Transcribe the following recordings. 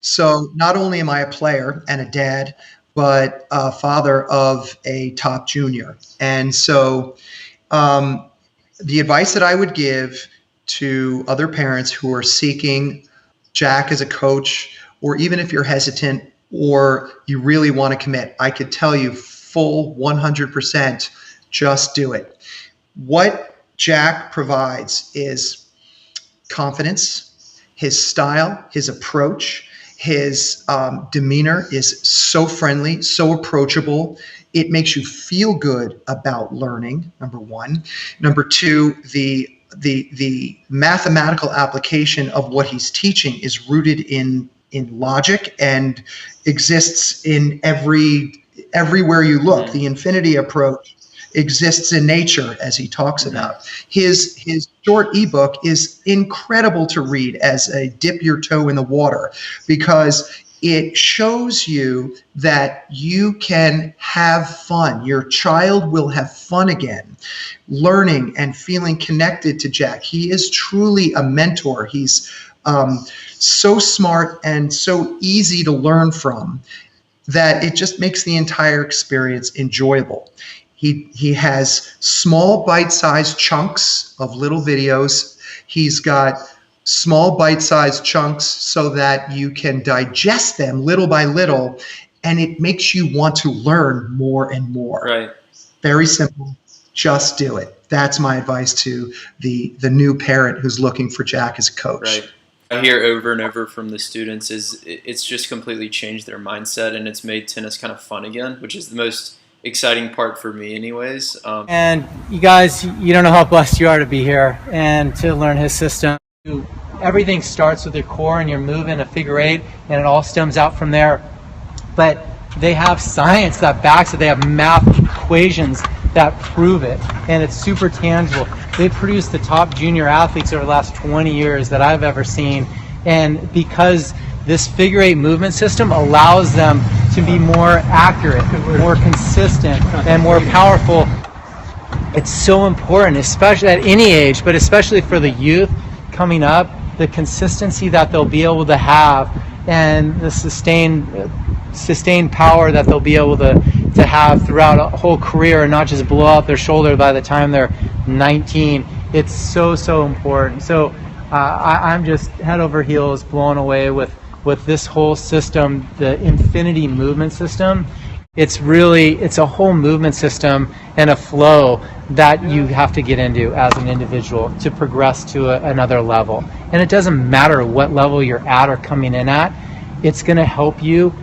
So not only am I a player and a dad, but a father of a top junior. And so um, the advice that I would give to other parents who are seeking Jack as a coach, or even if you're hesitant or you really want to commit, I could tell you full 100%, just do it. What Jack provides is confidence, his style, his approach, his demeanor is so friendly, so approachable. It makes you feel good about learning. Number one. Number two, the mathematical application of what he's teaching is rooted in logic and exists in everywhere you look. The infinity approach exists in nature, as he talks about. His short ebook is incredible to read as a dip your toe in the water, because it shows you that you can have fun. Your child will have fun again, learning and feeling connected to Jack. He is truly a mentor. He's so smart and so easy to learn from that it just makes the entire experience enjoyable. He has small bite-sized chunks of little videos. He's got small bite-sized chunks so that you can digest them little by little, and it makes you want to learn more and more. Right. Very simple. Just do it. That's my advice to the new parent who's looking for Jack as a coach. Right. I hear over and over from the students is it's just completely changed their mindset, and it's made tennis kind of fun again, which is the most exciting part for me anyways. And you guys, you don't know how blessed you are to be here and to learn his system. Everything starts with your core and you're moving a figure eight, and it all stems out from there. But they have science that backs it. They have math equations that prove it, and it's super tangible. They've produced the top junior athletes over the last 20 years that I've ever seen, and because this figure eight movement system allows them to be more accurate, more consistent, and more powerful. It's so important, especially at any age, but especially for the youth coming up, the consistency that they'll be able to have and the sustained power that they'll be able to have throughout a whole career, and not just blow out their shoulder by the time they're 19. It's so important. So I'm just head over heels blown away with this whole system, the infinity movement system. It's a whole movement system and a flow that you have to get into as an individual to progress to another level. And it doesn't matter what level you're at or coming in at, it's going to help you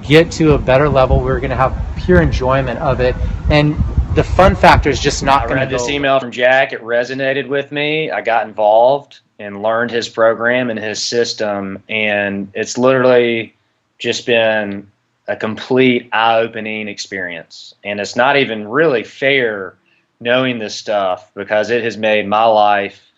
get to a better level. We're going to have pure enjoyment of it, and the fun factor is just not going to go. I read this email from Jack. It resonated with me. I got involved and learned his program and his system, and it's literally just been a complete eye-opening experience. And it's not even really fair knowing this stuff, because it has made my life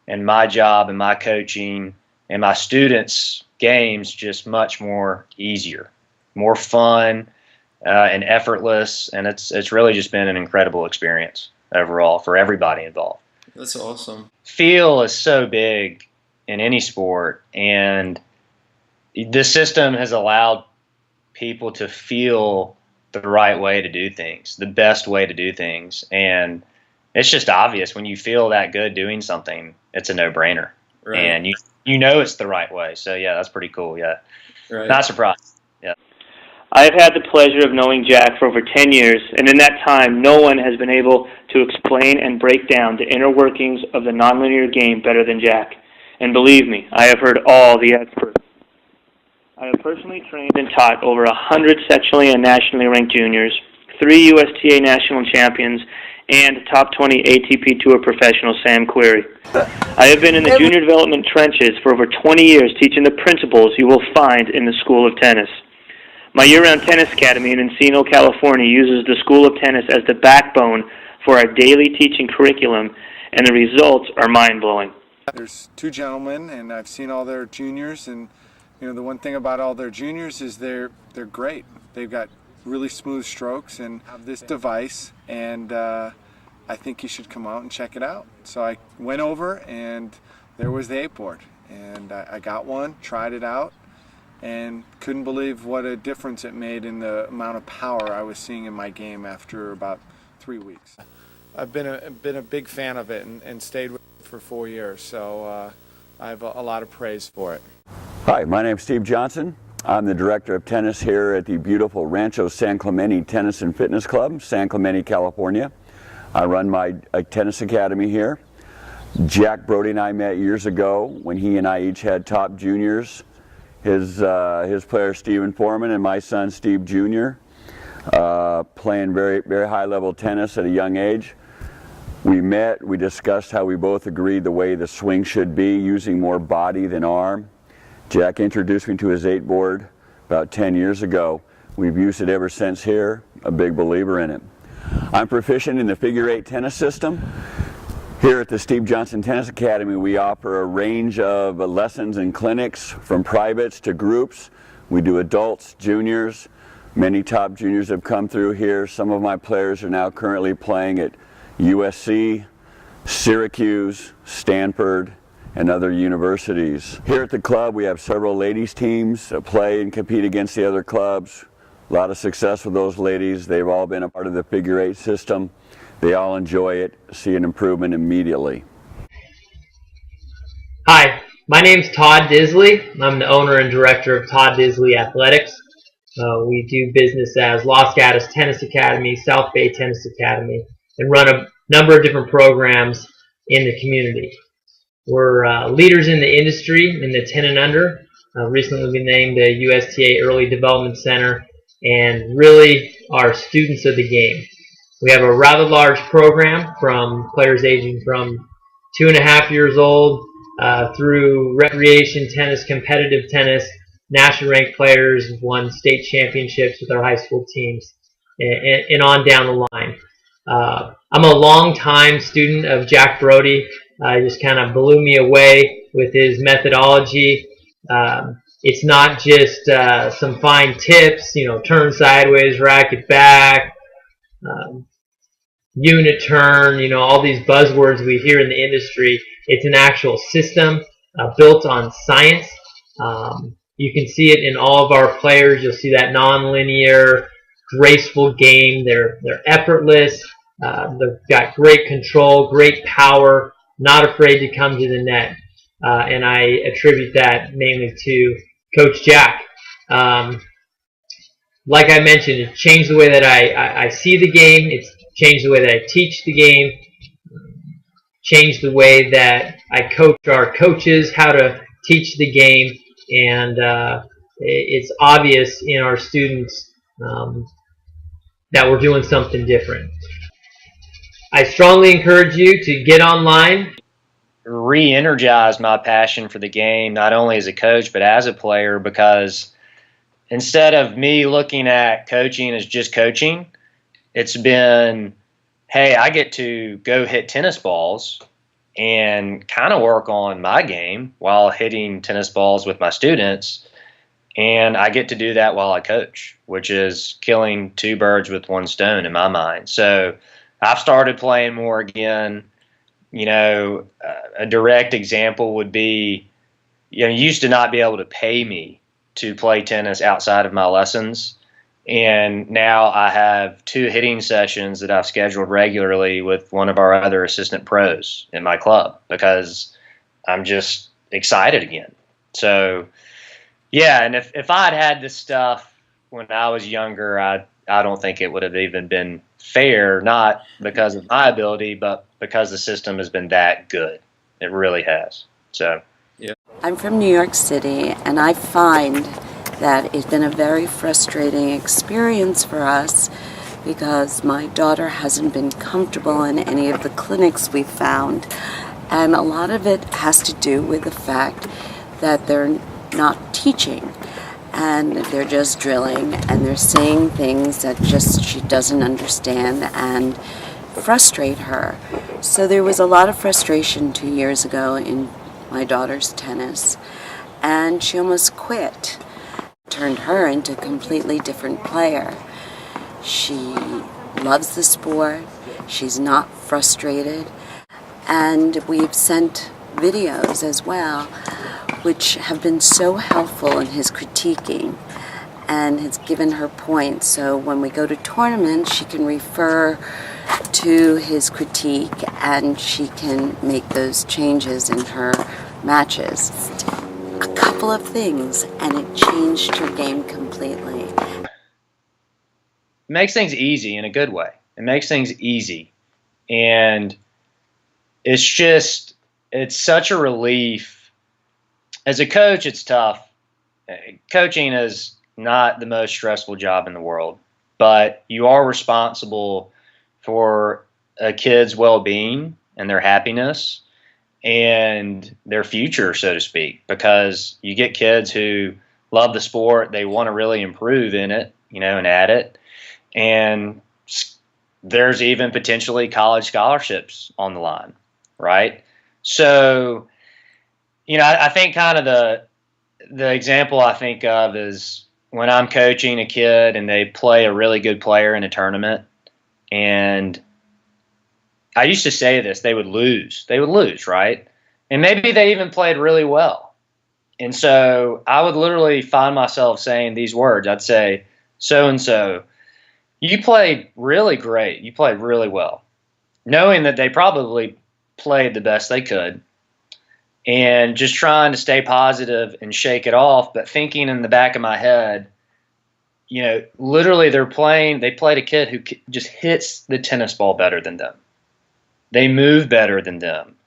and my job and my coaching and my students' games just much more easier, more fun, and effortless. And it's really just been an incredible experience overall for everybody involved. That's awesome. Feel is so big in any sport, and this system has allowed people to feel the right way to do things, the best way to do things. And it's just obvious when you feel that good doing something, it's a no-brainer. Right. And you know it's the right way. So yeah, that's pretty cool. Yeah. Right. Not surprised. Yeah. I've had the pleasure of knowing Jack for over 10 years, and in that time, no one has been able to explain and break down the inner workings of the nonlinear game better than Jack. And believe me, I have heard all the experts. I have personally trained and taught over 100 sectionally and nationally ranked juniors, 3 USTA national champions, and top 20 ATP Tour professional Sam Querrey. I have been in the junior development trenches for over 20 years teaching the principles you will find in the School of Tennis. My year-round tennis academy in Encino, California uses the School of Tennis as the backbone for our daily teaching curriculum, and the results are mind-blowing. There's 2 gentlemen, and I've seen all their juniors, and the one thing about all their juniors is they're great. They've got really smooth strokes and have this device, and I think you should come out and check it out. So I went over, and there was the 8-board, and I got one, tried it out, and couldn't believe what a difference it made in the amount of power I was seeing in my game after about 3 weeks. I've been a big fan of it and stayed with it for 4 years, so I have a lot of praise for it. Hi, my name's Steve Johnson. I'm the director of tennis here at the beautiful Rancho San Clemente Tennis and Fitness Club, San Clemente, California. I run my tennis academy here. Jack Broudy and I met years ago when he and I each had top juniors. His player Stephen Foreman and my son Steve Jr. Playing very, very high level tennis at a young age. We met, we discussed how we both agreed the way the swing should be, using more body than arm. Jack introduced me to his 8-board about 10 years ago. We've used it ever since here, a big believer in it. I'm proficient in the figure 8 tennis system. Here at the Steve Johnson Tennis Academy, we offer a range of lessons and clinics from privates to groups. We do adults, juniors. Many top juniors have come through here. Some of my players are now currently playing at USC, Syracuse, Stanford, and other universities. Here at the club, we have several ladies teams that play and compete against the other clubs. A lot of success with those ladies. They've all been a part of the figure 8 system. They all enjoy it, see an improvement immediately. Hi, my name's Todd Disley. I'm the owner and director of Todd Disley Athletics. We do business as Los Gatos Tennis Academy, South Bay Tennis Academy, and run a number of different programs in the community. We're leaders in the industry in the 10 and under. Recently we named the USTA Early Development Center, and really are students of the game. We have a rather large program from players aging from 2.5 years old through recreation tennis, competitive tennis, national ranked players who've won state championships with our high school teams, and on down the line. I'm a long-time student of Jack Broudy. He just kind of blew me away with his methodology. It's not just some fine tips, turn sideways, racket back, unit turn, all these buzzwords we hear in the industry. It's an actual system built on science. You can see it in all of our players. You'll see that non-linear, graceful game. They're effortless. They've got great control, great power, not afraid to come to the net. And I attribute that mainly to Coach Jack. Like I mentioned, it changed the way that I see the game. It's changed the way that I teach the game. Changed the way that I coach our coaches how to teach the game. And it's obvious in our students that we're doing something different. I strongly encourage you to get online. Re-energize my passion for the game, not only as a coach but as a player, because instead of me looking at coaching as just coaching, it's been, hey, I get to go hit tennis balls and kind of work on my game while hitting tennis balls with my students, and I get to do that while I coach, which is killing 2 birds with 1 stone in my mind. So I've started playing more again. A direct example would be, you used to not be able to pay me to play tennis outside of my lessons. And now I have 2 hitting sessions that I've scheduled regularly with one of our other assistant pros in my club because I'm just excited again. So, yeah, and if I'd had this stuff when I was younger, I don't think it would have even been fair, not because of my ability, but because the system has been that good. It really has. So, yeah. I'm from New York City, and I find that it's been a very frustrating experience for us because my daughter hasn't been comfortable in any of the clinics we've found. And a lot of it has to do with the fact that they're not teaching. And they're just drilling, and they're saying things that just she doesn't understand and frustrate her. So there was a lot of frustration 2 years ago in my daughter's tennis, and she almost quit. Turned her into a completely different player. She loves the sport. She's not frustrated. And we've sent videos as well which have been so helpful in his critiquing and has given her points. So when we go to tournaments, she can refer to his critique and she can make those changes in her matches. A couple of things and it changed her game completely. It makes things easy in a good way. It makes things easy. And it's such a relief. As a coach, it's tough. Coaching is not the most stressful job in the world, but you are responsible for a kid's well-being and their happiness and their future, so to speak, because you get kids who love the sport, they want to really improve in it, and at it, and there's even potentially college scholarships on the line, right? So, I think kind of the example I think of is when I'm coaching a kid and they play a really good player in a tournament, and I used to say this, they would lose, right? And maybe they even played really well. And so I would literally find myself saying these words. I'd say, so-and-so, you played really great. You played really well, knowing that they probably played the best they could and just trying to stay positive and shake it off, but thinking in the back of my head, literally they played a kid who just hits the tennis ball better than them. They move better than them.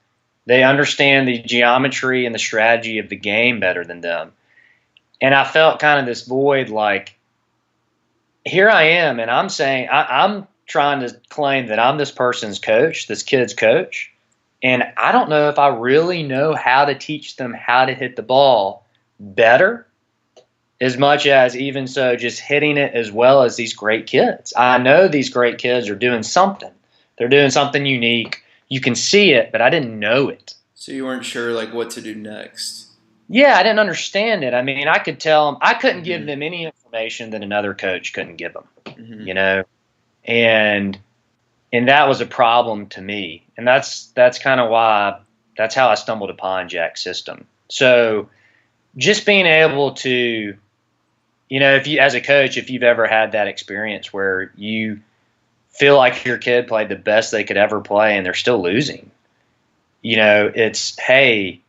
They understand the geometry and the strategy of the game better than them. And I felt kind of this void, like, here I am, and I'm saying, I'm trying to claim that I'm this person's coach, this kid's coach, and I don't know if I really know how to teach them how to hit the ball better, as much as even so just hitting it as well as these great kids. I know these great kids are doing something. They're doing something unique. You can see it, but I didn't know it. So you weren't sure what to do next? Yeah, I didn't understand it. I mean, I could tell them, I couldn't give them any information that another coach couldn't give them, and that was a problem to me. And that's kind of why, that's how I stumbled upon Jack's system. So just being able to, if you, as a coach, if you've ever had that experience where you feel like your kid played the best they could ever play and they're still losing, it's, hey,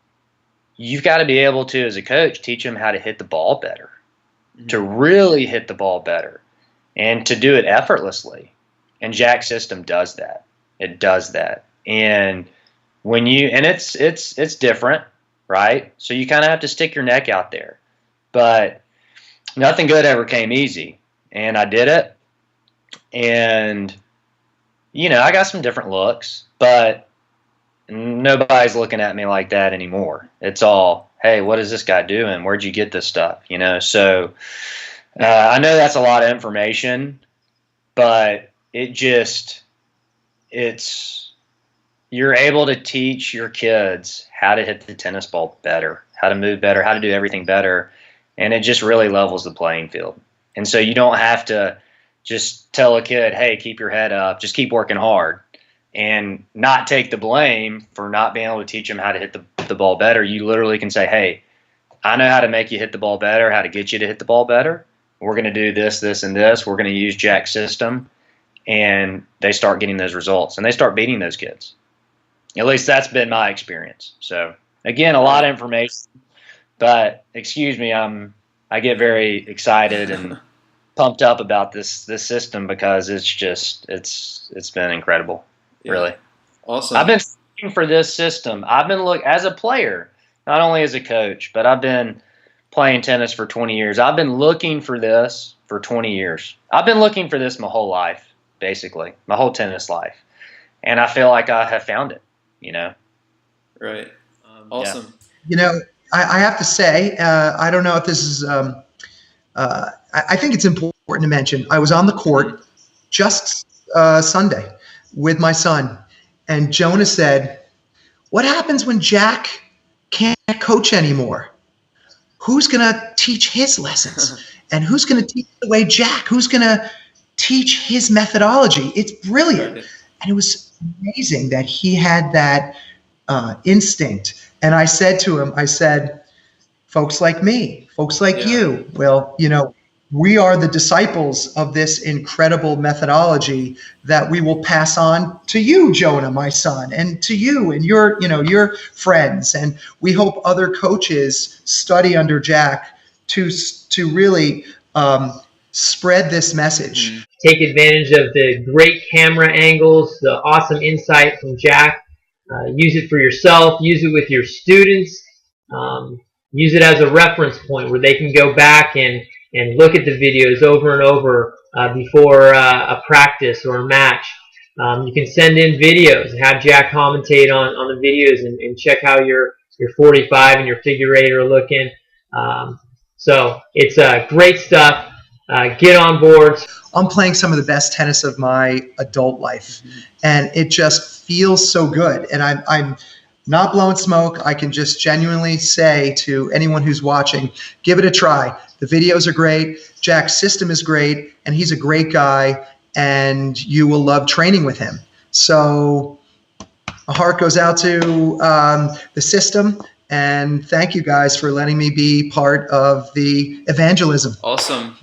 you've got to be able to, as a coach, teach them how to hit the ball better, to really hit the ball better, and to do it effortlessly. And Jack's system does that. It does that. And when it's different, right? So you kind of have to stick your neck out there. But nothing good ever came easy. And I did it. And, I got some different looks, but nobody's looking at me like that anymore. It's all, hey, what is this guy doing? Where'd you get this stuff? So I know that's a lot of information, but you're able to teach your kids how to hit the tennis ball better, how to move better, how to do everything better. And it just really levels the playing field. And so you don't have to just tell a kid, hey, keep your head up, just keep working hard, and not take the blame for not being able to teach them how to hit the ball better. You literally can say, hey, I know how to make you hit the ball better, how to get you to hit the ball better. We're going to do this, this, and this. We're going to use Jack's system. And they start getting those results, and they start beating those kids. At least that's been my experience. So, again, a lot of information. But, excuse me, I get very excited and pumped up about this system because it's been incredible. Yeah. Really. Awesome. I've been looking for this system. I've been as a player, not only as a coach, but I've been playing tennis for 20 years. I've been looking for this for 20 years. I've been looking for this my whole life, basically, my whole tennis life. And I feel like I have found it, Right. Awesome. Yeah. I have to say, I don't know if this is, I think it's important to mention, I was on the court just Sunday with my son, and Jonah said, what happens when Jack can't coach anymore? Who's going to teach his lessons? And who's going to teach the way Jack? Who's going to teach his methodology? It's brilliant. Right. And it was amazing that he had that instinct. And I said to him, I said, folks like me, folks like Yeah. you. Well, we are the disciples of this incredible methodology that we will pass on to you, Jonah, my son, and to you and your friends. And we hope other coaches study under Jack to really spread this message. Take advantage of the great camera angles, the awesome insight from Jack. Use it for yourself. Use it with your students. Use it as a reference point where they can go back and look at the videos over and over before a practice or a match. You can send in videos, have Jack commentate on the videos and check how your 45 and your figure 8 are looking. So it's great stuff. Get on board. I'm playing some of the best tennis of my adult life, and it just feels so good. And I'm not blowing smoke. I can just genuinely say to anyone who's watching, give it a try. The videos are great. Jack's system is great, and he's a great guy, and you will love training with him. So a heart goes out to the system, and thank you guys for letting me be part of the evangelism. Awesome.